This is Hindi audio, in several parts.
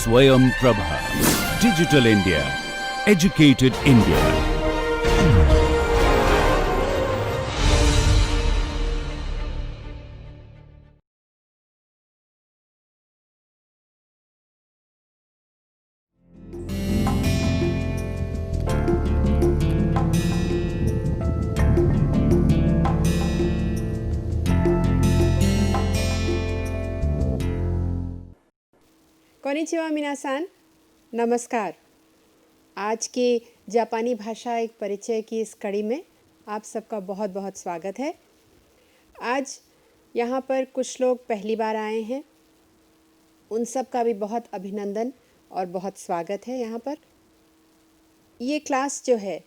Swayam Prabha. Digital India. Educated India. कोनिचिवा मिनासान, नमस्कार। आज की जापानी भाषा एक परिचय की इस कड़ी में आप सबका बहुत बहुत स्वागत है। आज यहाँ पर कुछ लोग पहली बार आए हैं, उन सब का भी बहुत अभिनंदन और बहुत स्वागत है। यहाँ पर ये क्लास जो है,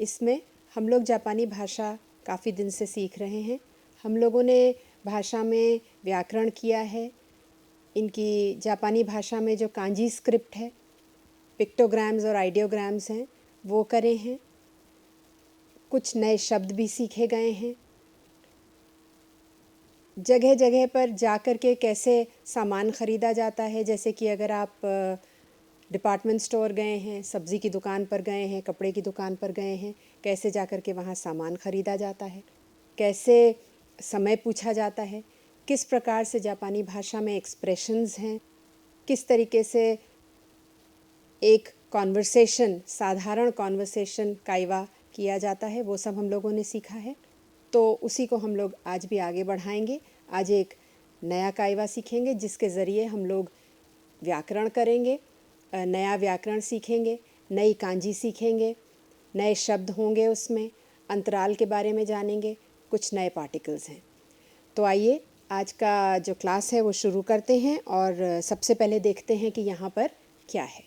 इसमें हम लोग जापानी भाषा काफ़ी दिन से सीख रहे हैं। हम लोगों ने भाषा में व्याकरण किया है, इनकी जापानी भाषा में जो कांजी स्क्रिप्ट है, पिक्टोग्राम्स और आइडियोग्राम्स हैं, वो करे हैं। कुछ नए शब्द भी सीखे गए हैं। जगह जगह पर जाकर के कैसे सामान ख़रीदा जाता है, जैसे कि अगर आप डिपार्टमेंट स्टोर गए हैं, सब्ज़ी की दुकान पर गए हैं, कपड़े की दुकान पर गए हैं, कैसे जाकर के वहाँ सामान ख़रीदा जाता है, कैसे समय पूछा जाता है, किस प्रकार से जापानी भाषा में एक्सप्रेशंस हैं, किस तरीके से एक कॉन्वर्सेशन, साधारण कॉन्वर्सेशन काइवा किया जाता है, वो सब हम लोगों ने सीखा है। तो उसी को हम लोग आज भी आगे बढ़ाएंगे। आज एक नया काइवा सीखेंगे जिसके ज़रिए हम लोग व्याकरण करेंगे, नया व्याकरण सीखेंगे, नई कांजी सीखेंगे, नए शब्द होंगे, उसमें अंतराल के बारे में जानेंगे, कुछ नए पार्टिकल्स हैं। तो आइए आज का जो क्लास है वो शुरू करते हैं और सबसे पहले देखते हैं कि यहाँ पर क्या है।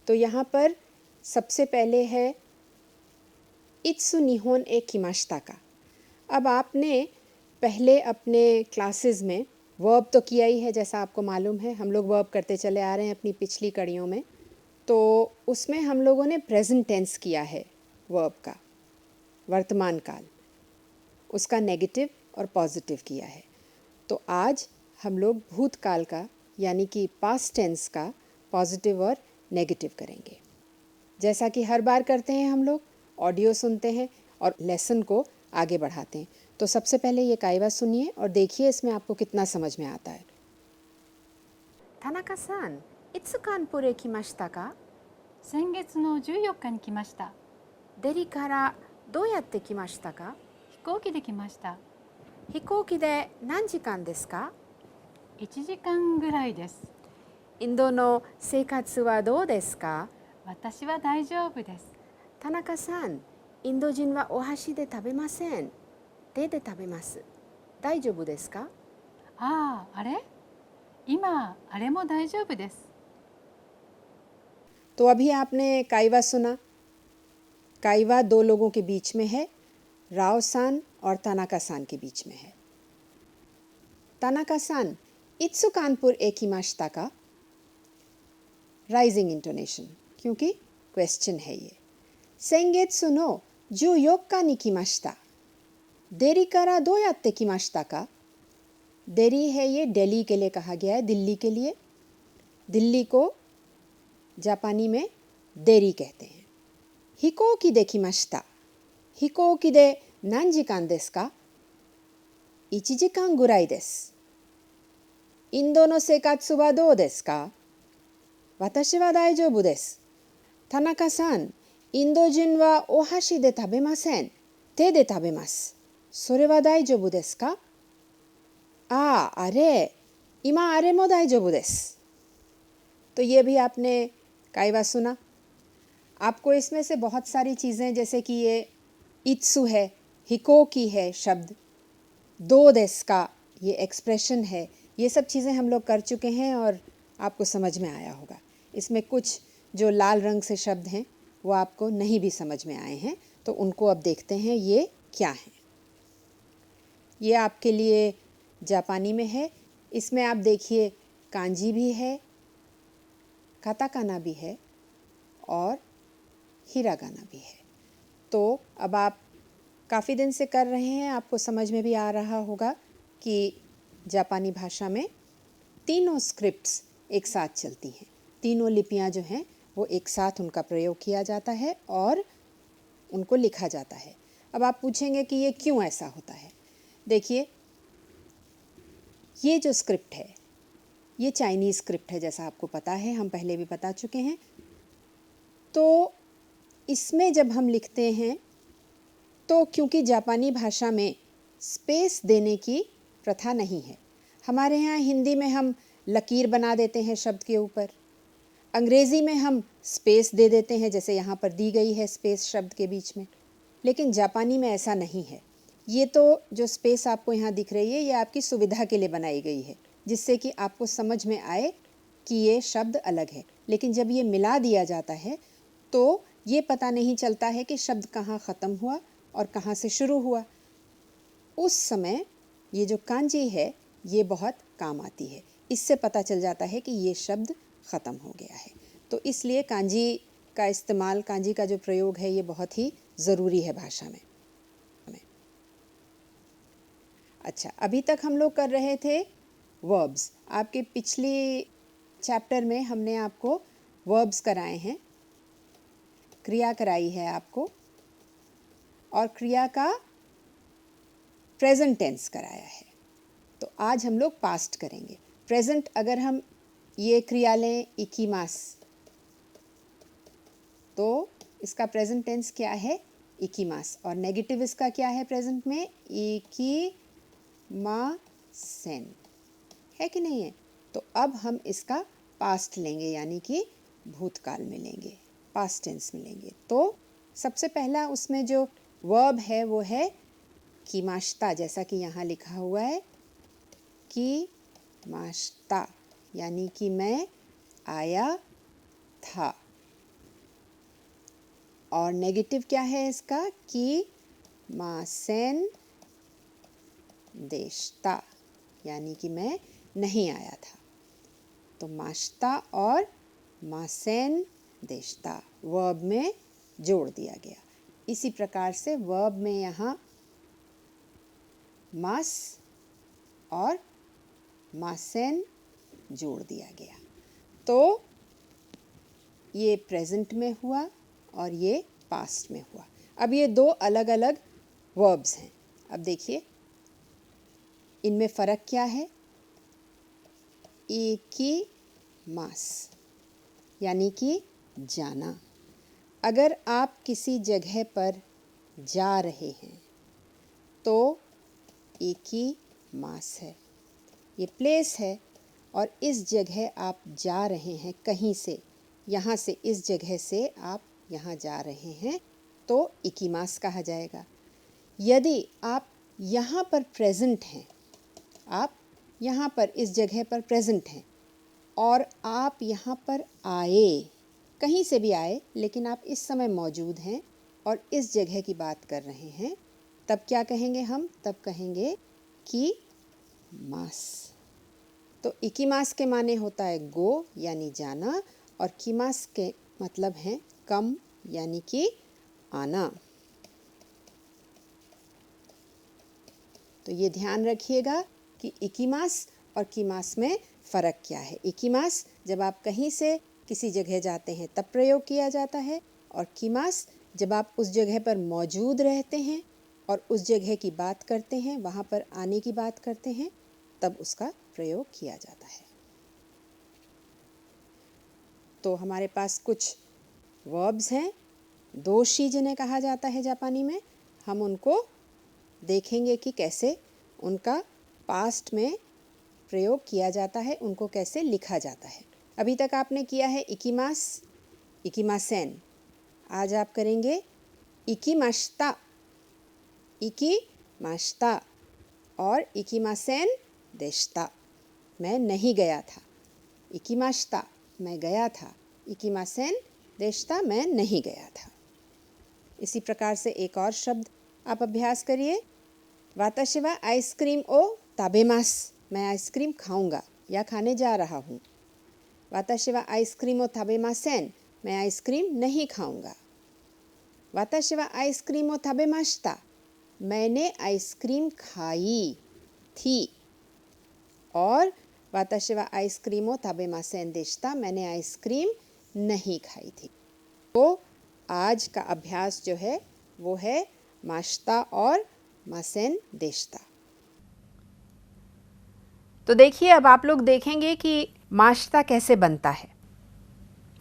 तो यहाँ पर सबसे पहले है इत्सु निहोन ए किमाशिता का। अब आपने पहले अपने क्लासेस में वर्ब तो किया ही है, जैसा आपको मालूम है, हम लोग वर्ब करते चले आ रहे हैं अपनी पिछली कड़ियों में। तो उसमें हम लोगों ने प्रेजेंट टेंस किया है वर्ब का, वर्तमान काल, उसका नेगेटिव और पॉजिटिव किया है। तो आज हम लोग भूतकाल का यानी कि पास्ट टेंस का पॉजिटिव और नेगेटिव करेंगे। जैसा कि हर बार करते हैं, हम लोग ऑडियो सुनते हैं और लेसन को आगे बढ़ाते हैं। तो सबसे पहले ये काइवा सुनिए और देखिए इसमें आपको कितना समझ में आता है। तानाका-सान, इत्सु कानपुर हे किमाशिता का? 先月の14日に来ました。デリからどうやって来ましたか？飛行機で来ました。飛行機で何時間ですか1時間ぐらいです。インドの生活はどうですか私は大丈夫です。田中さん、インド人はお箸で食べません。手で食べます。大丈夫ですかああ、あれ今、あれも大丈夫です。तो अभी आपने काइवा सुना। काइवा दो लोगों के बीच में है, राव सान और तानाका सान के बीच में है। तानाका सान, इत्सु कानपुर ए किमाशिता का? राइजिंग इंटोनेशन, क्योंकि क्वेश्चन है ये। सेंगेत्सु नो 14日に来ました。デリからどうやって来ましたか? देरी है, ये दिल्ली के लिए कहा गया है, दिल्ली के लिए। दिल्ली को जापानी में देरी कहते हैं। हिकोकी दे किमाशिता। हिकोकी दे नान जिकान देसु का? 1時間ぐらいです。インドの生活はどうですか？私は大丈夫です。田中さん、インド人はお箸で食べません。手で食べます。それは大丈夫ですか？ああ、あれ、今あれも大丈夫です。तो ये भी आपने काइवा सुना। आपको इसमें से बहुत सारी चीज़ें, जैसे कि ये इत्सु है, हिकोकी है शब्द, दो देस का ये एक्सप्रेशन है, ये सब चीज़ें हम लोग कर चुके हैं और आपको समझ में आया होगा। इसमें कुछ जो लाल रंग से शब्द हैं वो आपको नहीं भी समझ में आए हैं, तो उनको अब देखते हैं ये क्या हैं। ये आपके लिए जापानी में है। इसमें आप देखिए कांजी भी है, काताकाना भी है और हिरागाना भी है। तो अब आप काफ़ी दिन से कर रहे हैं, आपको समझ में भी आ रहा होगा कि जापानी भाषा में तीनों स्क्रिप्ट्स एक साथ चलती हैं, तीनों लिपियां जो हैं वो एक साथ उनका प्रयोग किया जाता है और उनको लिखा जाता है। अब आप पूछेंगे कि ये क्यों ऐसा होता है। देखिए, ये जो स्क्रिप्ट है ये चाइनीज़ स्क्रिप्ट है, जैसा आपको पता है, हम पहले भी बता चुके हैं। तो इसमें जब हम लिखते हैं तो क्योंकि जापानी भाषा में स्पेस देने की प्रथा नहीं है, हमारे यहाँ हिंदी में हम लकीर बना देते हैं शब्द के ऊपर, अंग्रेज़ी में हम स्पेस दे देते हैं, जैसे यहाँ पर दी गई है स्पेस शब्द के बीच में, लेकिन जापानी में ऐसा नहीं है। ये तो जो स्पेस आपको यहाँ दिख रही है ये आपकी सुविधा के लिए बनाई गई है, जिससे कि आपको समझ में आए कि ये शब्द अलग है। लेकिन जब ये मिला दिया जाता है तो ये पता नहीं चलता है कि शब्द कहाँ ख़त्म हुआ और कहाँ से शुरू हुआ। उस समय ये जो कांजी है ये बहुत काम आती है, इससे पता चल जाता है कि ये शब्द ख़त्म हो गया है। तो इसलिए कांजी का इस्तेमाल, कांजी का जो प्रयोग है ये बहुत ही ज़रूरी है भाषा में। अच्छा, अभी तक हम लोग कर रहे थे वर्ब्स। आपके पिछली चैप्टर में हमने आपको वर्ब्स कराए हैं, क्रिया कराई है आपको, और क्रिया का प्रेजेंट टेंस कराया है। तो आज हम लोग पास्ट करेंगे। प्रेजेंट अगर हम ये क्रिया लें इकीमास, तो इसका प्रेजेंट टेंस क्या है? इकीमास। और नेगेटिव इसका क्या है प्रेजेंट में? इकीमासेन, है कि नहीं है? तो अब हम इसका पास्ट लेंगे, यानी कि भूतकाल में लेंगे, पास्ट टेंस में लेंगे। तो सबसे पहला उसमें जो वर्ब है वो है कीमाश्ता, जैसा कि यहाँ लिखा हुआ है कीमाश्ता, यानी कि मैं आया था। और नेगेटिव क्या है इसका? कीमासेन देश्ता, यानी कि मैं नहीं आया था। तो माश्ता और मासेन देश्ता वर्ब में जोड़ दिया गया। इसी प्रकार से वर्ब में यहाँ मास और मासेन जोड़ दिया गया। तो ये प्रेजेंट में हुआ और ये पास्ट में हुआ। अब ये दो अलग अलग वर्ब्स हैं। अब देखिए इनमें फ़र्क क्या है? इकीमास यानी कि जाना। अगर आप किसी जगह पर जा रहे हैं तो इकीमास है, ये प्लेस है, और इस जगह आप जा रहे हैं कहीं से, यहाँ से, इस जगह से आप यहाँ जा रहे हैं तो इकीमास कहा जाएगा। यदि आप यहाँ पर प्रेजेंट हैं, आप यहाँ पर इस जगह पर प्रेजेंट हैं और आप यहाँ पर आए, कहीं से भी आए, लेकिन आप इस समय मौजूद हैं और इस जगह की बात कर रहे हैं, तब क्या कहेंगे हम? तब कहेंगे कि मास। तो इकीमास के माने होता है गो यानी जाना, और कीमास के मतलब हैं कम यानी कि आना। तो ये ध्यान रखिएगा कि इकीमास और कीमास में फ़र्क क्या है। इकीमास जब आप कहीं से किसी जगह जाते हैं तब प्रयोग किया जाता है, और कीमास जब आप उस जगह पर मौजूद रहते हैं और उस जगह की बात करते हैं, वहाँ पर आने की बात करते हैं, तब उसका प्रयोग किया जाता है। तो हमारे पास कुछ वर्ब्स हैं, दोशी जिन्हें कहा जाता है जापानी में। हम उनको देखेंगे कि कैसे उनका पास्ट में प्रयोग किया जाता है, उनको कैसे लिखा जाता है। अभी तक आपने किया है इकीमास, इकीमासेन। आज आप करेंगे इकीमाश्ता, इकीमाश्ता और इकीमासेन देश्ता, मैं नहीं गया था। इकीमाश्ता मैं गया था, इकीमासेन देश्ता मैं नहीं गया था। इसी प्रकार से एक और शब्द आप अभ्यास करिए। वाताशी वा आइसक्रीम ओ ताबेमास, मैं आइसक्रीम खाऊंगा या खाने जा रहा हूँ। वाताशी वा आइसक्रीम ओ ताबेमासेन, मैं आइसक्रीम नहीं खाऊंगा। वाताशी वा आइसक्रीम ओ ताबेमाश्ता, मैंने आइसक्रीम खाई थी। और वाताशी वा आइसक्रीम ओ ताबेमासेन देशिता, मैंने आइसक्रीम नहीं खाई थी। तो आज का अभ्यास जो है वो है माश्ता और मासेन देशिता। तो देखिए अब आप लोग देखेंगे कि माश्ता कैसे बनता है।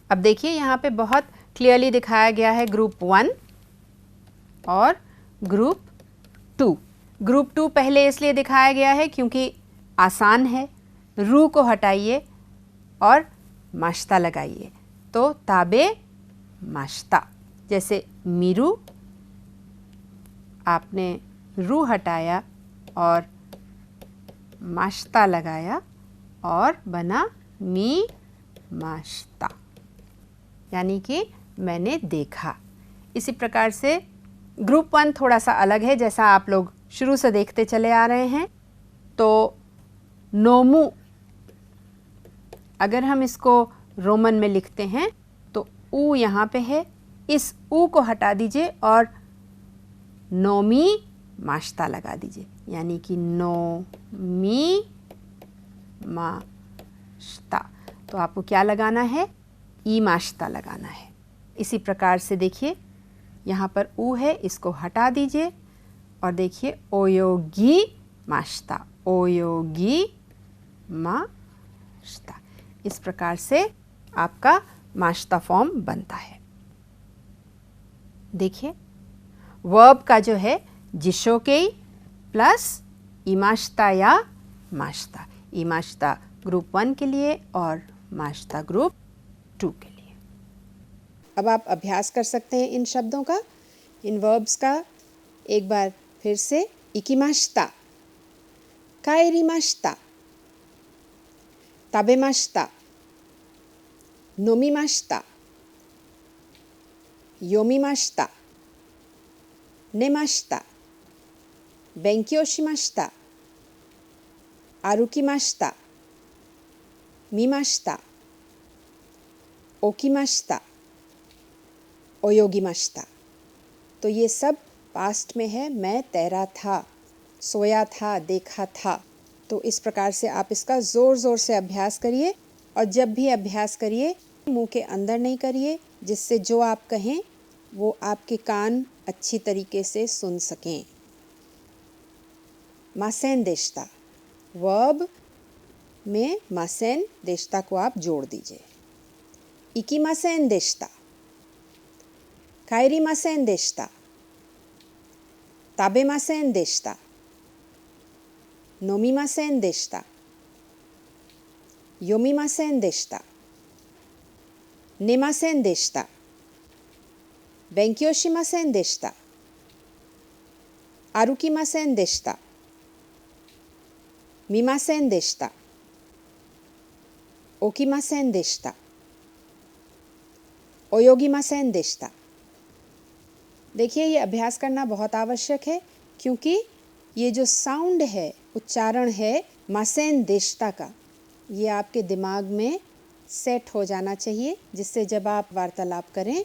अब देखिए यहाँ पे बहुत क्लियरली दिखाया गया है ग्रुप 1 और ग्रुप 2। ग्रुप 2 पहले इसलिए दिखाया गया है क्योंकि आसान है। रू को हटाइए और माश्ता लगाइए, तो ताबे माश्ता। जैसे मीरू, आपने रू हटाया और माश्ता लगाया और बना मी माश्ता, यानी कि मैंने देखा। इसी प्रकार से ग्रुप 1 थोड़ा सा अलग है, जैसा आप लोग शुरू से देखते चले आ रहे हैं। तो नोमू, अगर हम इसको रोमन में लिखते हैं तो ऊ यहाँ पे है, इस ऊ को हटा दीजिए और नोमी माश्ता लगा दीजिए, यानी कि नोमी माश्ता। तो आपको क्या लगाना है? ई माश्ता लगाना है। इसी प्रकार से देखिए यहाँ पर ऊ है, इसको हटा दीजिए और देखिए ओयोगी माश्ता, ओयोगी माश्ता। इस प्रकार से आपका माश्ता फॉर्म बनता है। देखिए वर्ब का जो है जिशोकेई प्लस इमाश्ता या माश्ता। इमाश्ता ग्रुप 1 के लिए और माश्ता ग्रुप 2 के लिए। अब आप अभ्यास कर सकते हैं इन शब्दों का, इन वर्ब्स का। एक बार फिर से, इकिमाश्ता, काएरिमाश्ता, ताबेमाश्ता, नोमिमाश्ता, योमिमाश्ता, नेमाश्ता, बेंक्यो शिमाश्ता, आरुकिमाश्ता, मिमाश्ता, ओकिमाश्ता, ओयोगिमाश्ता। तो ये सब पास्ट में है। मैं तैरा था, सोया था, देखा था। तो इस प्रकार से आप इसका ज़ोर ज़ोर से अभ्यास करिए, और जब भी अभ्यास करिए मुंह के अंदर नहीं करिए, जिससे जो आप कहें वो आपके कान अच्छी तरीके से सुन सकें। मासेन देशिता, वर्ब में मासेन देशिता को आप जोड़ दीजिए। इकिमासेन देशिता, काएरिमासेन देशिता, ताबेमासेन देशिता, नोमिमासेन देशिता, योमिमासेन देशिता, नेमासेन देशिता, बेंक्यो शिमासेन देशिता, आरुकिमासेन देशिता, मिमासेन देशिता, ओकिमासेन देशिता, ओयोगिमासेन देशिता। देखिए ये अभ्यास करना बहुत आवश्यक है, क्योंकि ये जो साउंड है, उच्चारण है मासेन देशिता का, ये आपके दिमाग में सेट हो जाना चाहिए, जिससे जब आप वार्तालाप करें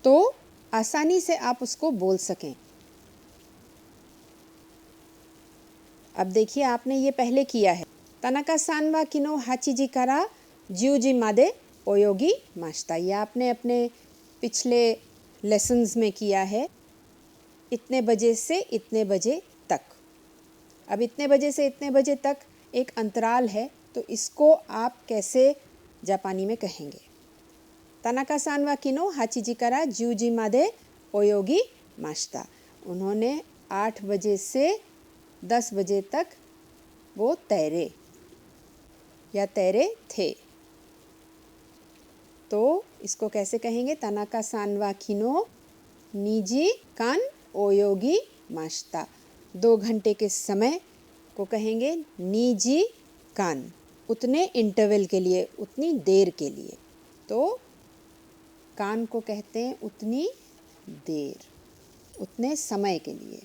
तो आसानी से आप उसको बोल सकें। अब देखिए आपने ये पहले किया है। तनाका सान वा किनो हाचिजी कारा ज्यूजी मादे ओयोगी माश्ता। ये आपने अपने पिछले लेसन्स में किया है, इतने बजे से इतने बजे तक। अब इतने बजे से इतने बजे तक एक अंतराल है, तो इसको आप कैसे जापानी में कहेंगे? तनाका सान वा किनो हाचिजी कारा ज्यूजी मादे ओयोगी माश्ता। उन्होंने 8 बजे से 10 बजे तक वो तैरे या तैरे थे। तो इसको कैसे कहेंगे? तनाका सान वा किनो निजी कान ओयोगी माश्ता। 2 घंटे के समय को कहेंगे निजी कान, उतने इंटरवल के लिए, उतनी देर के लिए। तो कान को कहते हैं उतनी देर, उतने समय के लिए।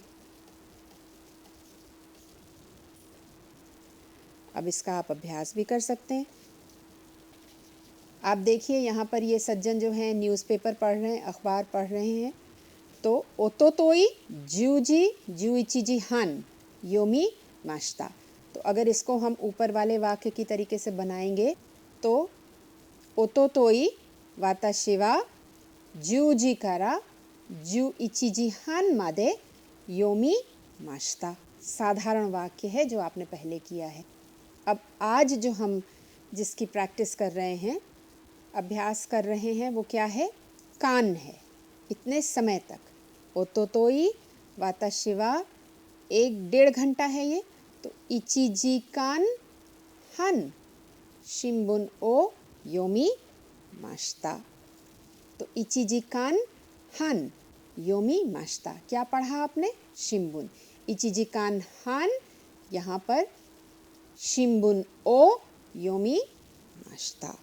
अब इसका आप अभ्यास भी कर सकते हैं। आप देखिए यहाँ पर ये सज्जन जो हैं न्यूज़पेपर पढ़ रहे हैं, अखबार पढ़ रहे हैं। तो ओतोतोई ज्यूजी ज्यूइचिजी हान योमी माश्ता। तो अगर इसको हम ऊपर वाले वाक्य की तरीके से बनाएंगे तो ओतोतोई वाताशी वा 10時から11時半まで読みました。साधारण वाक्य है जो आपने पहले किया है। अब आज जो हम जिसकी प्रैक्टिस कर रहे हैं, अभ्यास कर रहे हैं, वो क्या है? कान है। इतने समय तक ओतोतोई वाताशी वा 1-1.5 घंटा है ये, तो 1時間半新聞を読みました。तो 1時間半読みました। क्या पढ़ा आपने? शिम्बुन। 1時間半यहाँ पर शिम्बुन ओ योमी माश्ता।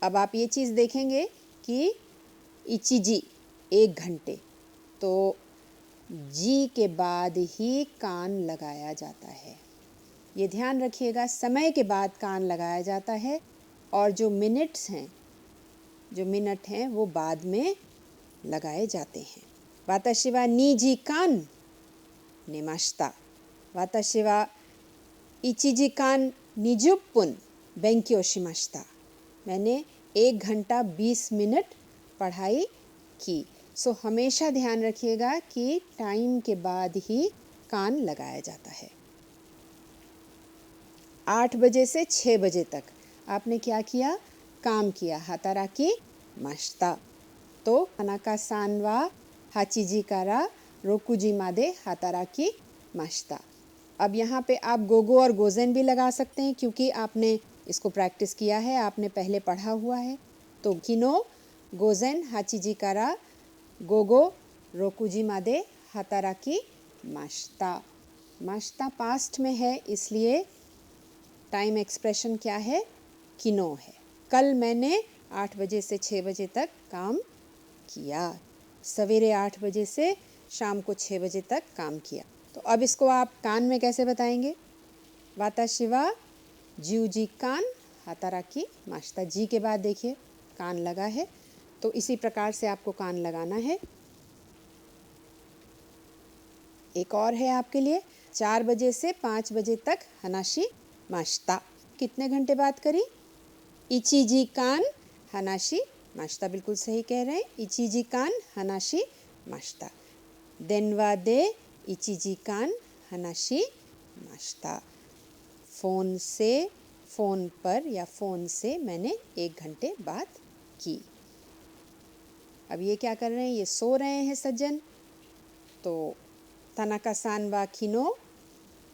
अब आप ये चीज़ देखेंगे कि इचिजी 1 घंटे, तो जी के बाद ही कान लगाया जाता है। ये ध्यान रखिएगा, समय के बाद कान लगाया जाता है और जो मिनट्स हैं, जो मिनट हैं वो बाद में लगाए जाते हैं। वाताशी वा 2時間寝ました。私は1時間20分勉強しました。मैंने 1 घंटा 20 मिनट पढ़ाई की। सो हमेशा ध्यान रखिएगा कि टाइम के बाद ही कान लगाया जाता है। 8 बजे से 6 बजे तक आपने क्या किया? काम किया। हाताराकी माश्ता। तो हनाका सान वा 8時から6時まで働きました। अब यहाँ पे आप गोगो और गोजेन भी लगा सकते हैं क्योंकि आपने इसको प्रैक्टिस किया है, आपने पहले पढ़ा हुआ है। तो किनो गोजेन 8時から午後6時まで働きました。माश्ता पास्ट में है, इसलिए टाइम एक्सप्रेशन क्या है? किनो है। कल मैंने 8 बजे से 6 बजे तक काम किया। सवेरे 8 बजे से शाम को 6 बजे तक काम किया। तो अब इसको आप कान में कैसे बताएंगे? वाताशी वा 10時間हाताराकी माश्ता। जी के बाद देखिए कान लगा है, तो इसी प्रकार से आपको कान लगाना है। एक और है आपके लिए, 4 बजे से 5 बजे तक हनाशी माश्ता। कितने घंटे बात करी? 1時間हनाशी माश्ता। बिल्कुल सही कह रहे हैं। 1時間हनाशी माश्ता। देनवा दे 1時間हनाशी माश्ता। फ़ोन से, फ़ोन पर या फ़ोन से मैंने 1 घंटे बात की। अब ये क्या कर रहे हैं? ये सो रहे हैं सज्जन। तो तनाका सान वा किनो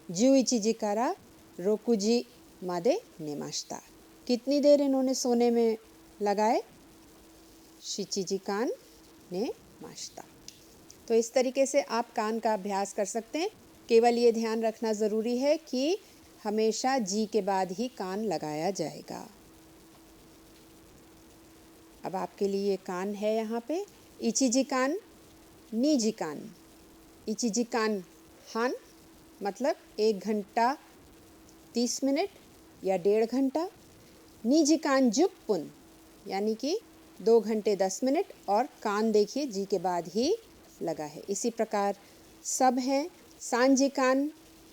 11時から6時まで寝ました। कितनी देर इन्होंने सोने में लगाए? 7時間寝ました। तो इस तरीके से आप कान का अभ्यास कर सकते हैं। केवल ये ध्यान रखना ज़रूरी है कि हमेशा जी के बाद ही कान लगाया जाएगा। अब आपके लिए कान है यहाँ पे 1時間2時間। 1時間半मतलब 1 घंटा 30 मिनट या 1.5 घंटा। 2時間10分यानी कि 2 घंटे 10 मिनट, और कान देखिए जी के बाद ही लगा है। इसी प्रकार सब हैं 3時間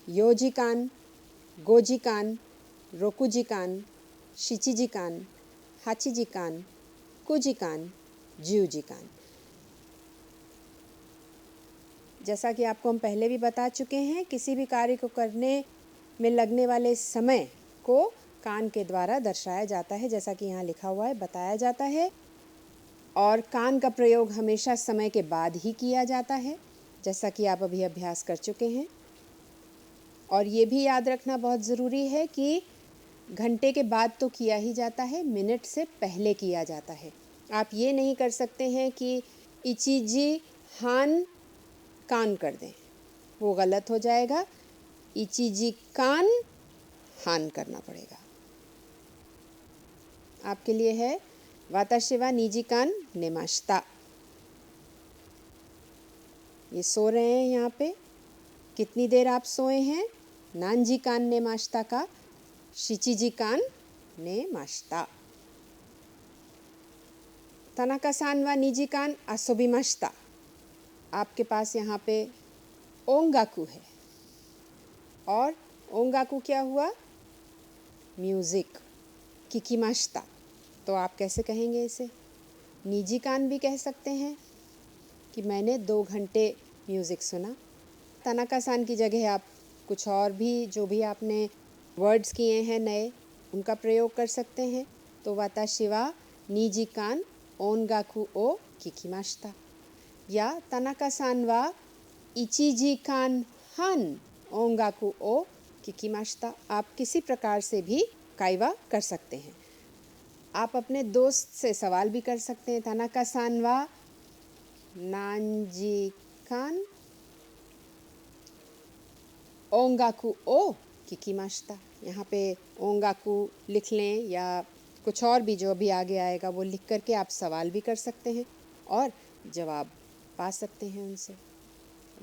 4時間 5時間 6時間 7時間 8時間 9時間 10時間। जैसा कि आपको हम पहले भी बता चुके हैं, किसी भी कार्य को करने में लगने वाले समय को कान के द्वारा दर्शाया जाता है, जैसा कि यहाँ लिखा हुआ है, बताया जाता है। और कान का प्रयोग हमेशा समय के बाद ही किया जाता है, जैसा कि आप अभी अभ्यास कर चुके हैं। और ये भी याद रखना बहुत ज़रूरी है कि घंटे के बाद तो किया ही जाता है, मिनट से पहले किया जाता है। आप ये नहीं कर सकते हैं कि इचिजी हान कान कर दें, वो गलत हो जाएगा। इचिजी कान हान करना पड़ेगा। आपके लिए है वाताशी वा 2時間 नेमाश्ता। ये सो रहे हैं यहाँ पे। कितनी देर आप सोए हैं? 何時間 नेमाश्ता का 7時間 नेमाश्ता। तनाका सान वा 2時間 आसोबिमाश्ता। आपके पास यहाँ पे ओंगाकू है और ओंगाकू क्या हुआ? म्यूज़िक। किकिमाश्ता, तो आप कैसे कहेंगे इसे? निजी कान भी कह सकते हैं कि मैंने 2 घंटे म्यूज़िक सुना। तनाका सान की जगह आप कुछ और भी जो भी आपने वर्ड्स किए हैं नए, उनका प्रयोग कर सकते हैं। तो वाताशी वा निजी कान ओनगाकू ओ किकिमाश्ता, या तनाका सान वा इचिजी कान हान ओंगाकू ओ किकिमाश्ता। आप किसी प्रकार से भी काइवा कर सकते हैं। आप अपने दोस्त से सवाल भी कर सकते हैं। तनाका सान वा नांजी कान ओंगाकू ओ किकिमाश्ता। यहाँ पे ओंगाकू लिख लें या कुछ और भी जो भी आगे आएगा वो लिख करके आप सवाल भी कर सकते हैं और जवाब पा सकते हैं उनसे।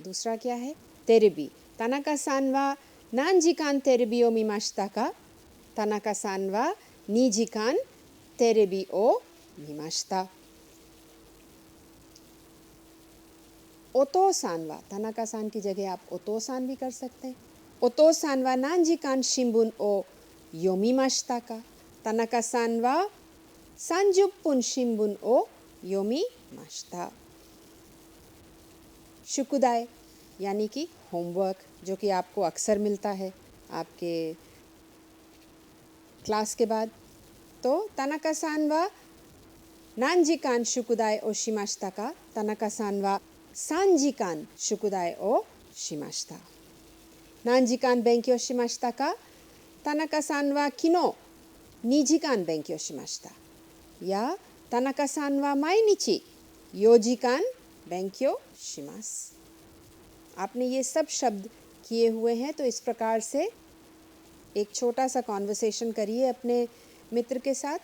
दूसरा क्या है? तेरेबी। तनाका सान वा नांजी कान तेरेबी ओ मिमाश्ता का? तनाका सान वा निजी कान तेरेबी ओ मिमाश्ता। ओतो सान वा, तनाका सान की जगह आप ओतो सान भी कर सकते हैं। ओतो सान वा नांजी कान शिंबुन ओ योमिमाश्ता का? तनाका सान वा 30 分 शिंबुन ओ योमिमाश्ता। शुकुदाय यानी कि होमवर्क, जो कि आपको अक्सर मिलता है आपके क्लास के बाद। तो तनाका सान वा नांजी कान शुकुदाय ओ शिमाश्ता का? तनाका सान वा 3 時間 शुकुदाय ओ शिमाश्ता।何時間勉強しましたか? 田中さんは昨日2時間勉強しました。や田中さんは毎日4時間勉強します。आपने ये सब शब्द किए हुए हैं, तो इस प्रकार से एक छोटा सा कॉन्वर्सेशन करिए अपने मित्र के साथ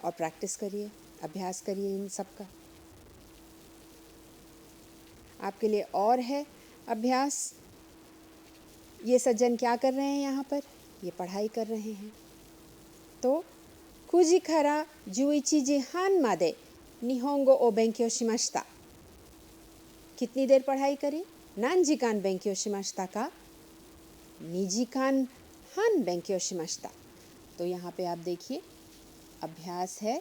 और प्रैक्टिस करिए, अभ्यास करिए इन सब का। आपके लिए और है अभ्यास। ये सज्जन क्या कर रहे हैं यहाँ पर? ये पढ़ाई कर रहे हैं। तो कुजी खरा 11 時半まで日本語を勉強しました。कितनी देर पढ़ाई करी? 何時間勉強しましたか? 2時間半勉強しました。तो यहाँ पे आप देखिए अभ्यास है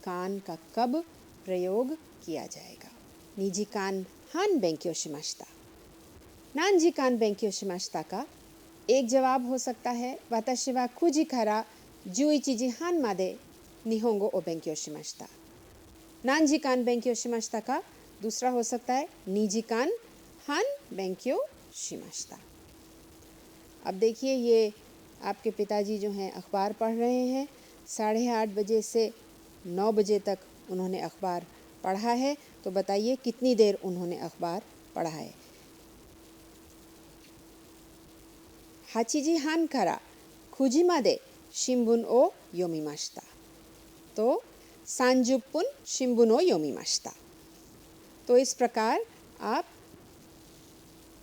कान का कब प्रयोग किया जाएगा। 2時間半勉強しました。何時間勉強しましたか? एक जवाब हो सकता है वाताशी वा 9時から11時半まで日本語を勉強しました。何時間勉強しましたか? दूसरा हो सकता है 2時間半勉強しました。अब देखिए ये आपके पिताजी जो हैं अखबार पढ़ रहे हैं। 8:30 बजे से 9 बजे तक उन्होंने अखबार पढ़ा है। तो बताइए कितनी देर उन्होंने अखबार पढ़ा है। 8時半から9時まで新聞を読みました。तो 30 分新聞を読みました。तो इस प्रकार आप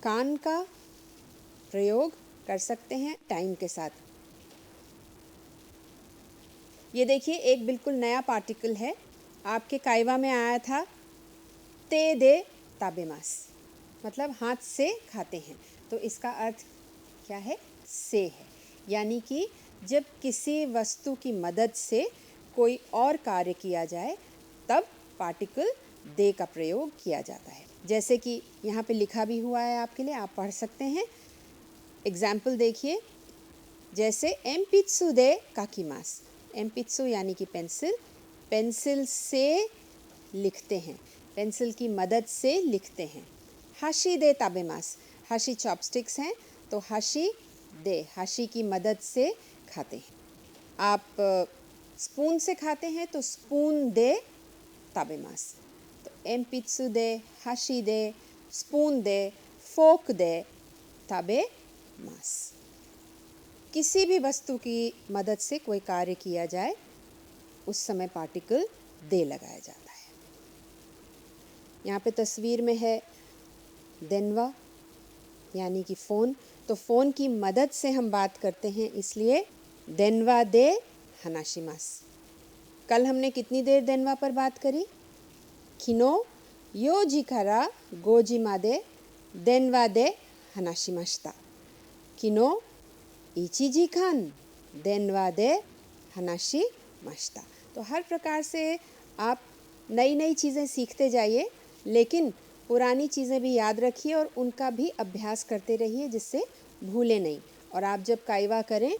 कान का प्रयोग कर सकते हैं टाइम के साथ। ये देखिए एक बिल्कुल नया पार्टिकल है, आपके काइवा में आया था ते दे ताबेमास, मतलब हाथ से खाते हैं। तो इसका अर्थ क्या है? से है, यानी कि जब किसी वस्तु की मदद से कोई और कार्य किया जाए तब पार्टिकल दे का प्रयोग किया जाता है। जैसे कि यहाँ पे लिखा भी हुआ है आपके लिए, आप पढ़ सकते हैं। एग्जाम्पल देखिए, जैसे एम्पित्सु दे काकीमास। एम्पित्सु यानी कि पेंसिल, पेंसिल से लिखते हैं, पेंसिल की मदद से लिखते हैं। हाशी दे ताबेमास, हाशी चॉपस्टिक्स हैं, तो हाशी दे, हाशी की मदद से खाते हैं। आप स्पून से खाते हैं तो स्पून दे ताबेमास। तो एम्पित्सु दे, हाशी दे, स्पून दे, फोक दे ताबेमास। किसी भी वस्तु की मदद से कोई कार्य किया जाए उस समय पार्टिकल दे लगाया जाता है। यहाँ पे तस्वीर में है देनवा यानी कि फ़ोन। तो फ़ोन की मदद से हम बात करते हैं, इसलिए देनवा दे हनाशिमास। कल हमने कितनी देर देनवा पर बात करी? किनो 4時から5時まで देनवा दे हनाशिमाश्ता। किनो 1時間電話で話しました। तो हर प्रकार से आप नई नई चीज़ें सीखते जाइए, लेकिन पुरानी चीज़ें भी याद रखिए और उनका भी अभ्यास करते रहिए जिससे भूलें नहीं। और आप जब काइवा करें,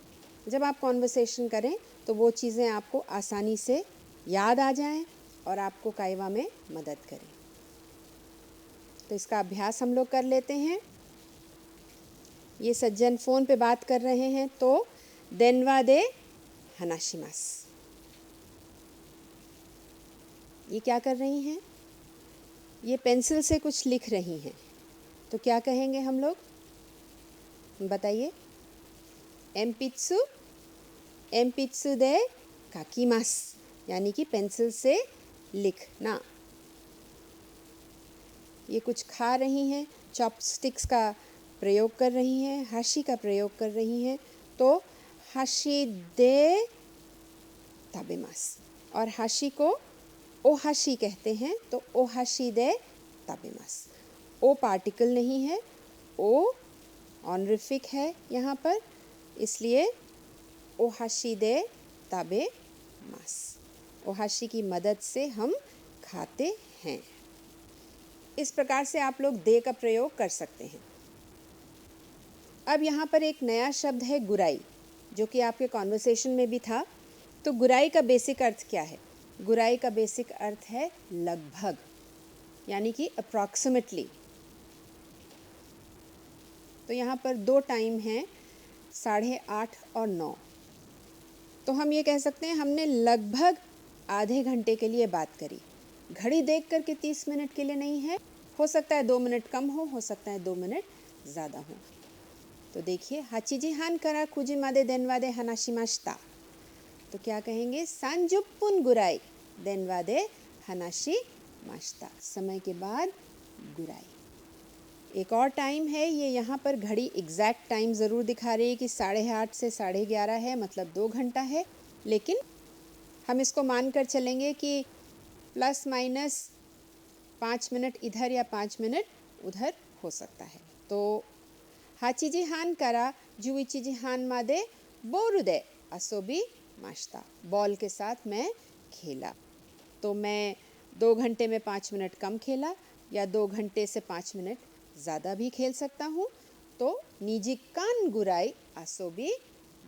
जब आप कॉन्वर्सेशन करें, तो वो चीज़ें आपको आसानी से याद आ जाएं और आपको काइवा में मदद करें। तो इसका अभ्यास हम लोग कर लेते हैं। ये सज्जन फ़ोन पे बात कर रहे हैं, तो देनवा दे हनाशिमास। ये क्या कर रही हैं? ये पेंसिल से कुछ लिख रही हैं, तो क्या कहेंगे हम लोग? बताइए। एम्पित्सु एम्पित्सु दे काकीमास, यानी कि पेंसिल से लिखना। ये कुछ खा रही हैं, चॉपस्टिक्स का प्रयोग कर रही हैं, हाशी का प्रयोग कर रही हैं, तो हाशी दे ताबेमास। और हाशी को ओहाशी कहते हैं, तो ओहाशी दे ताबेमास। ओ पार्टिकल नहीं है, ओ ऑनरिफिक है यहाँ पर, इसलिए ओहाशी दे ताबेमास। ओहाशी की मदद से हम खाते हैं। इस प्रकार से आप लोग दे का प्रयोग कर सकते हैं। अब यहाँ पर एक नया शब्द है गुराई, जो कि आपके कॉन्वर्सेशन में भी था। तो गुराई का बेसिक अर्थ क्या है? गुराई का बेसिक अर्थ है लगभग, यानी कि अप्रॉक्सीमेटली। तो यहाँ पर दो टाइम हैं, 8:30 और 9। तो हम ये कह सकते हैं हमने लगभग आधे घंटे के लिए बात करी। घड़ी देख कर के 30 मिनट के लिए नहीं है, हो सकता है 2 मिनट कम हो सकता है 2 मिनट ज़्यादा हो। तो देखिए, हाचिजी हान करा कुजी मादे देनवादे हनाशिमाशिता। तो क्या कहेंगे? 30 गुराई देनवादे हनाशिमाशिता। समय के बाद गुराई। एक और टाइम है, ये यहाँ पर घड़ी एग्जैक्ट टाइम ज़रूर दिखा रही है कि 8:30 से 11:30 है, मतलब 2 घंटा है, लेकिन हम इसको मान कर चलेंगे कि प्लस माइनस 5 मिनट इधर या 5 मिनट उधर हो सकता है। तो हाचिजी हान करा जुइचिजी हान मादे बोरुदे असोबी माश्ता। बॉल के साथ मैं खेला। तो मैं 2 घंटे में 5 मिनट कम खेला, या 2 घंटे से 5 मिनट ज़्यादा भी खेल सकता हूँ। तो निजी कान गुराई असोबी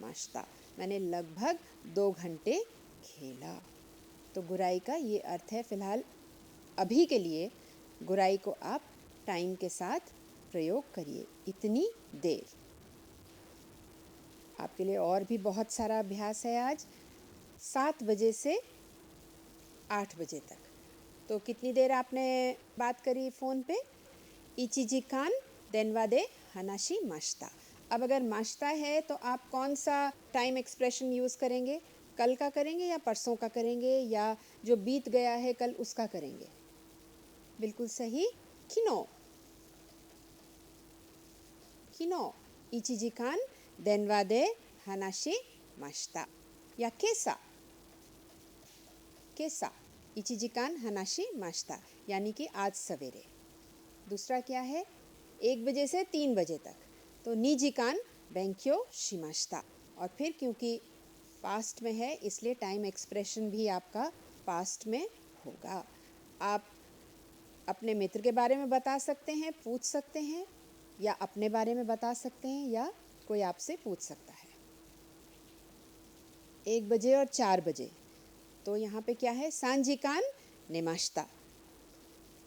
माश्ता, मैंने लगभग 2 घंटे खेला। तो गुराई का ये अर्थ है। फ़िलहाल अभी के लिए गुराई को आप टाइम के साथ प्रयोग करिए, इतनी देर। आपके लिए और भी बहुत सारा अभ्यास है आज, 7 बजे से 8 बजे तक। तो कितनी देर आपने बात करी फ़ोन पे? इचिजी कान देनवादे हनाशी माश्ता। अब अगर माश्ता है तो आप कौन सा टाइम एक्सप्रेशन यूज़ करेंगे? कल का करेंगे या परसों का करेंगे, या जो बीत गया है कल उसका करेंगे? बिल्कुल सही, किनो। किनो इचिजी कान देनवादे हनाशी माश्ता। या केसा, केसा इचिजी कान हनाशी माश्ता, यानी कि आज सवेरे। दूसरा क्या है? 1 बजे से 3 बजे तक, तो निजी कान बेंक्यो शिमाश्ता। और फिर क्योंकि पास्ट में है, इसलिए टाइम एक्सप्रेशन भी आपका पास्ट में होगा। आप अपने मित्र के बारे में बता सकते हैं, पूछ सकते हैं, या अपने बारे में बता सकते हैं, या कोई आपसे पूछ सकता है। 1 बजे और 4 बजे, तो यहाँ पे क्या है? सांजिकान नेमाश्ता।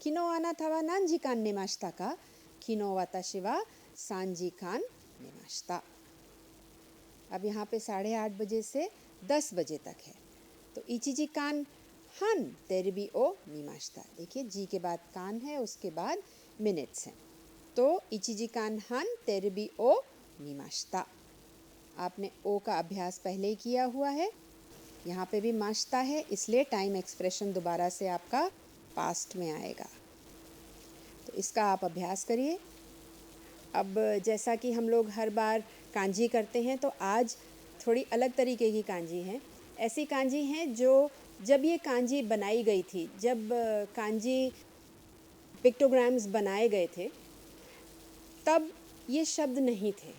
किनो आना था नांजिकान नेमाश्ता का, किनो वाताशी वा सांजिकान नेमाश्ता। अब यहाँ पे 8:30 बजे से 10 बजे तक है। तो इचिजी कान हान तेरबी ओ निमाश्ता। देखिए, जी के बाद कान है, उसके बाद मिनट्स हैं। तो इचिजी कान हान तेरबी ओ निमाश्ता। आपने ओ का अभ्यास पहले ही किया हुआ है। यहाँ पे भी माश्ता है, इसलिए टाइम एक्सप्रेशन दोबारा से आपका पास्ट में आएगा। तो इसका आप अभ्यास करिए। अब जैसा कि हम लोग हर बार कांजी करते हैं, तो आज थोड़ी अलग तरीके की कांजी हैं। ऐसी कांजी हैं जो जब ये कांजी बनाई गई थी, जब कांजी पिक्टोग्राम्स बनाए गए थे, तब ये शब्द नहीं थे।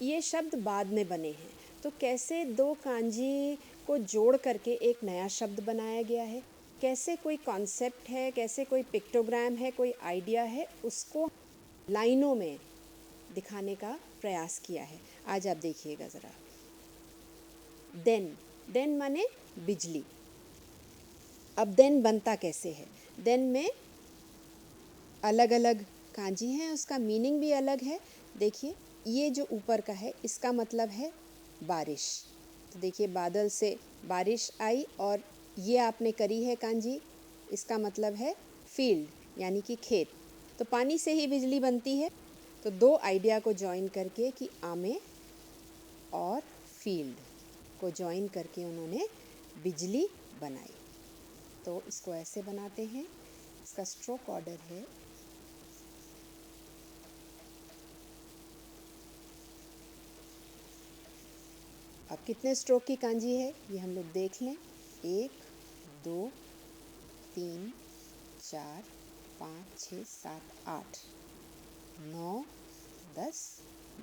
ये शब्द बाद में बने हैं, तो कैसे दो कांजी को जोड़ करके एक नया शब्द बनाया गया है, कैसे कोई कॉन्सेप्ट है, कैसे कोई पिक्टोग्राम है, कोई आइडिया है, उसको लाइनों में दिखाने का प्रयास किया है। आज आप देखिएगा ज़रा। देन माने बिजली। अब देन बनता कैसे है? देन में अलग अलग कांजी हैं, उसका मीनिंग भी अलग है। देखिए, ये जो ऊपर का है इसका मतलब है बारिश। तो देखिए, बादल से बारिश आई और ये आपने करी है कांजी, इसका मतलब है फील्ड यानी कि खेत। तो पानी से ही बिजली बनती है। तो दो आइडिया को जॉइन करके कि आमे और फील्ड को जॉइन करके उन्होंने बिजली बनाई। तो इसको ऐसे बनाते हैं। इसका स्ट्रोक ऑर्डर है अब कितने स्ट्रोक की कांजी है ये हम लोग देख लें। 1 2 3 4 5 6 7 8 9 10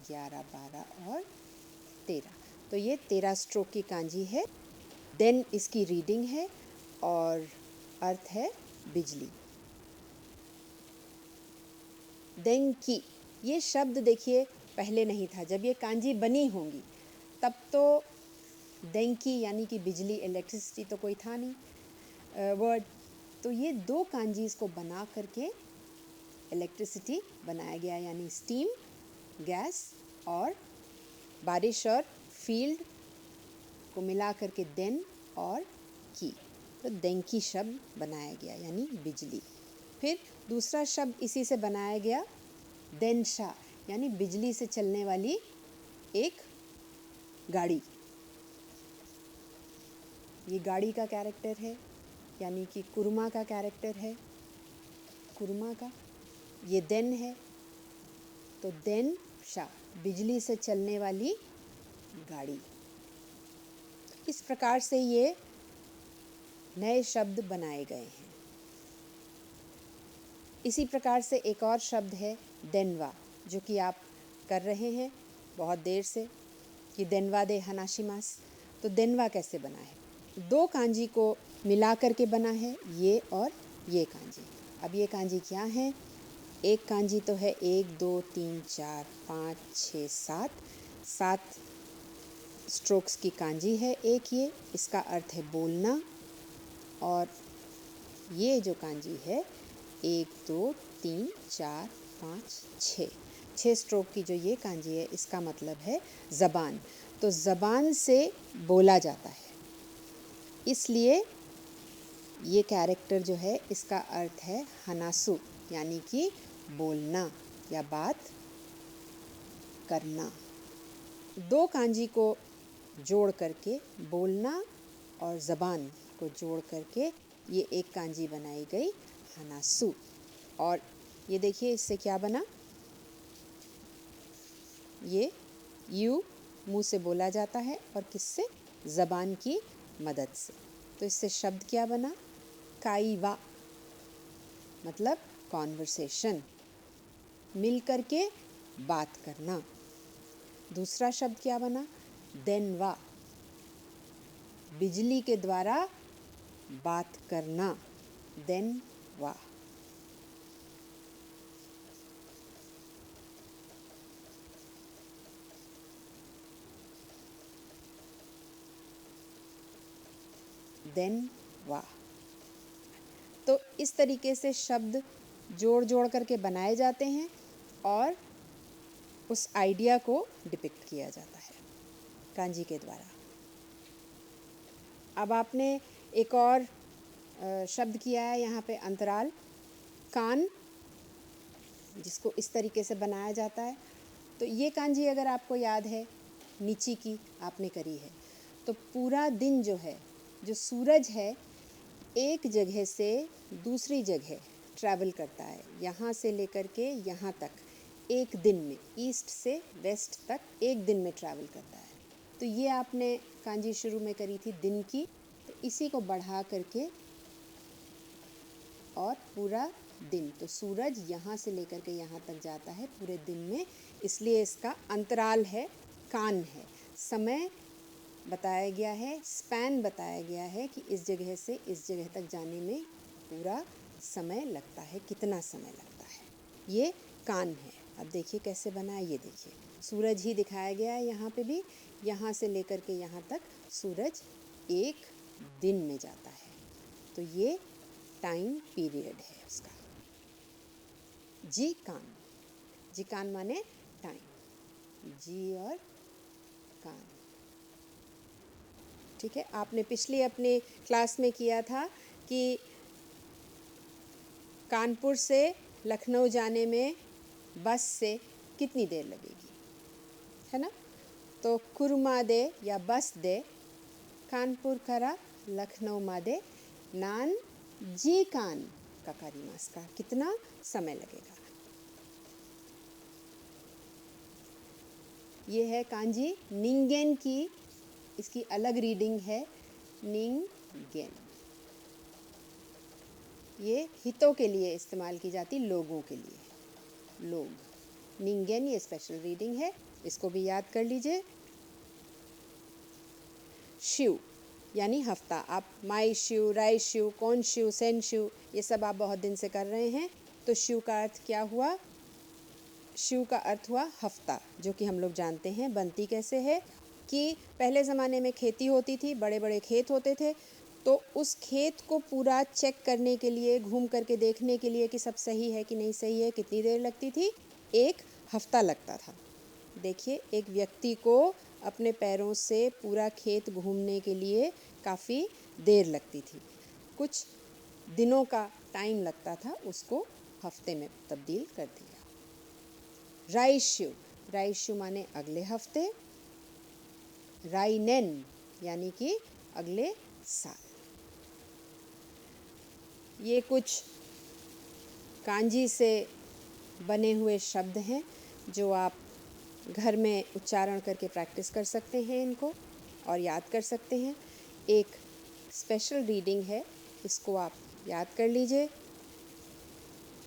11 12 और 13। तो ये 13 स्ट्रोक की कांजी है। देन इसकी रीडिंग है और अर्थ है बिजली। देंकी, ये शब्द देखिए पहले नहीं था। जब ये कांजी बनी होंगी तब तो देंकी यानी कि बिजली, इलेक्ट्रिसिटी तो कोई था नहीं वर्ड। तो ये दो कांजीज़ को बना करके इलेक्ट्रिसिटी बनाया गया, यानी स्टीम, गैस और बारिश और फील्ड को मिला करके देन और की। तो देंकी शब्द बनाया गया यानी बिजली। फिर दूसरा शब्द इसी से बनाया गया, देनशा, यानी बिजली से चलने वाली एक गाड़ी। ये गाड़ी का कैरेक्टर है, यानी कि कुरमा का कैरेक्टर है, कुरमा का। ये देन है, तो देन शा, बिजली से चलने वाली गाड़ी। इस प्रकार से ये नए शब्द बनाए गए हैं। इसी प्रकार से एक और शब्द है देनवा, जो कि आप कर रहे हैं बहुत देर से कि देनवा दे हनाशिमास। तो देनवा कैसे बना है? दो कांजी को मिला करके बना है, ये और ये कांजी। अब ये कांजी क्या है? एक कांजी तो है 1 2 3 4 5 6 7 स्ट्रोक्स की कांजी है एक ये। इसका अर्थ है बोलना। और ये जो कांजी है 1 2 3 4 5 6 स्ट्रोक की जो ये कांजी है, इसका मतलब है ज़बान। तो ज़बान से बोला जाता है, इसलिए ये कैरेक्टर जो है इसका अर्थ है हनासु, यानी कि बोलना या बात करना। दो कांजी को जोड़ करके, बोलना और ज़बान को जोड़ करके ये एक कांजी बनाई गई हनासु। और ये देखिए इससे क्या बना? ये यू मुंह से बोला जाता है और किससे? ज़बान की मदद से। तो इससे शब्द क्या बना? काईवा, मतलब कॉन्वर्सेशन, मिल करके बात करना। दूसरा शब्द क्या बना? देनवा, बिजली के द्वारा बात करना, देनवा। देनवा। तो इस तरीके से शब्द जोड़ जोड़ करके बनाए जाते हैं और उस आइडिया को डिपिक्ट किया जाता है कांजी के द्वारा। अब आपने एक और शब्द किया है यहाँ पे, अंतराल, कान, जिसको इस तरीके से बनाया जाता है। तो ये कांजी अगर आपको याद है, नीची की आपने करी है, तो पूरा दिन जो है, जो सूरज है, एक जगह से दूसरी जगह ट्रैवल करता है, यहाँ से लेकर के यहाँ तक एक दिन में, ईस्ट से वेस्ट तक एक दिन में ट्रैवल करता है। तो ये आपने कांजी शुरू में करी थी दिन की, तो इसी को बढ़ा करके और पूरा दिन, तो सूरज यहाँ से लेकर के यहाँ तक जाता है पूरे दिन में, इसलिए इसका अंतराल है कान है। समय बताया गया है, स्पैन बताया गया है कि इस जगह से इस जगह तक जाने में पूरा समय लगता है, कितना समय लगता है। ये कान है। अब देखिए कैसे बना है, ये देखिए सूरज ही दिखाया गया है यहाँ पे भी। यहाँ से लेकर के यहाँ तक सूरज एक दिन में जाता है, तो ये टाइम पीरियड है उसका। जी कान माने टाइम, जी और कान। ठीक है, आपने पिछली अपने क्लास में किया था कि कानपुर से लखनऊ जाने में बस से कितनी देर लगेगी, है ना। तो कुरुमा दे या बस दे कानपुर करा लखनऊ मादे नान जी कान का कारिमास का कितना समय लगेगा। ये है कांजी निंगेन की, इसकी अलग रीडिंग है निंगेन। ये हितों के लिए इस्तेमाल की जाती, लोगों के लिए, लोग। निंगेन ये स्पेशल रीडिंग है, इसको भी याद कर लीजिए। शिव यानी हफ्ता। आप माई शिव, राय शिव, कौन शिव, सेन शिव, ये सब आप बहुत दिन से कर रहे हैं। तो शिव का अर्थ क्या हुआ? शिव का अर्थ हुआ हफ्ता, जो कि हम लोग जानते हैं बनती कैसे है कि पहले ज़माने में खेती होती थी, बड़े बड़े खेत होते थे, तो उस खेत को पूरा चेक करने के लिए, घूम करके देखने के लिए कि सब सही है कि नहीं सही है, कितनी देर लगती थी? एक हफ्ता लगता था। देखिए, एक व्यक्ति को अपने पैरों से पूरा खेत घूमने के लिए काफ़ी देर लगती थी। कुछ दिनों का टाइम लगता था, उसको हफ्ते में तब्दील कर दिया। राइशु माने अगले हफ्ते, राइनेन यानी कि अगले साल। ये कुछ कांजी से बने हुए शब्द हैं जो आप घर में उच्चारण करके प्रैक्टिस कर सकते हैं इनको और याद कर सकते हैं। एक स्पेशल रीडिंग है, इसको आप याद कर लीजिए।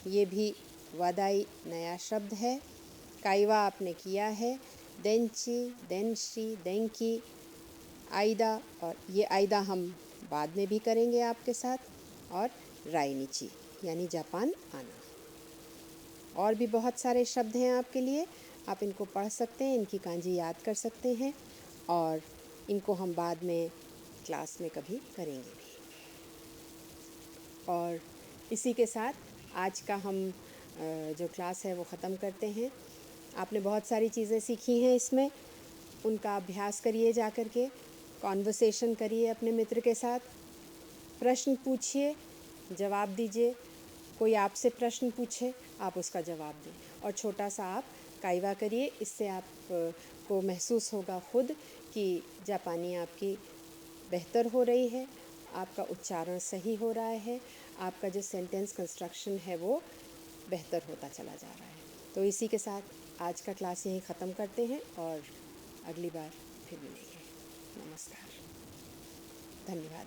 ये भी वादाई नया शब्द है। काइवा आपने किया है, देंची, देंशी, देंकी, आइदा, और ये आइदा हम बाद में भी करेंगे आपके साथ, और राइनिची यानी जापान आना। और भी बहुत सारे शब्द हैं आपके लिए, आप इनको पढ़ सकते हैं, इनकी कांजी याद कर सकते हैं, और इनको हम बाद में क्लास में कभी करेंगे भी। और इसी के साथ आज का हम जो क्लास है वो ख़त्म करते हैं। आपने बहुत सारी चीज़ें सीखी हैं इसमें, उनका अभ्यास करिए, जा कर के कॉन्वर्सेशन करिए अपने मित्र के साथ, प्रश्न पूछिए, जवाब दीजिए। कोई आपसे प्रश्न पूछे, आप उसका जवाब दें, और छोटा सा आप काइवा करिए। इससे आप को महसूस होगा खुद कि जापानी आपकी बेहतर हो रही है, आपका उच्चारण सही हो रहा है, आपका जो सेंटेंस कंस्ट्रक्शन है वो बेहतर होता चला जा रहा है। तो इसी के साथ आज का क्लास यहीं ख़त्म करते हैं और अगली बार फिर मिलेंगे। नमस्कार, धन्यवाद।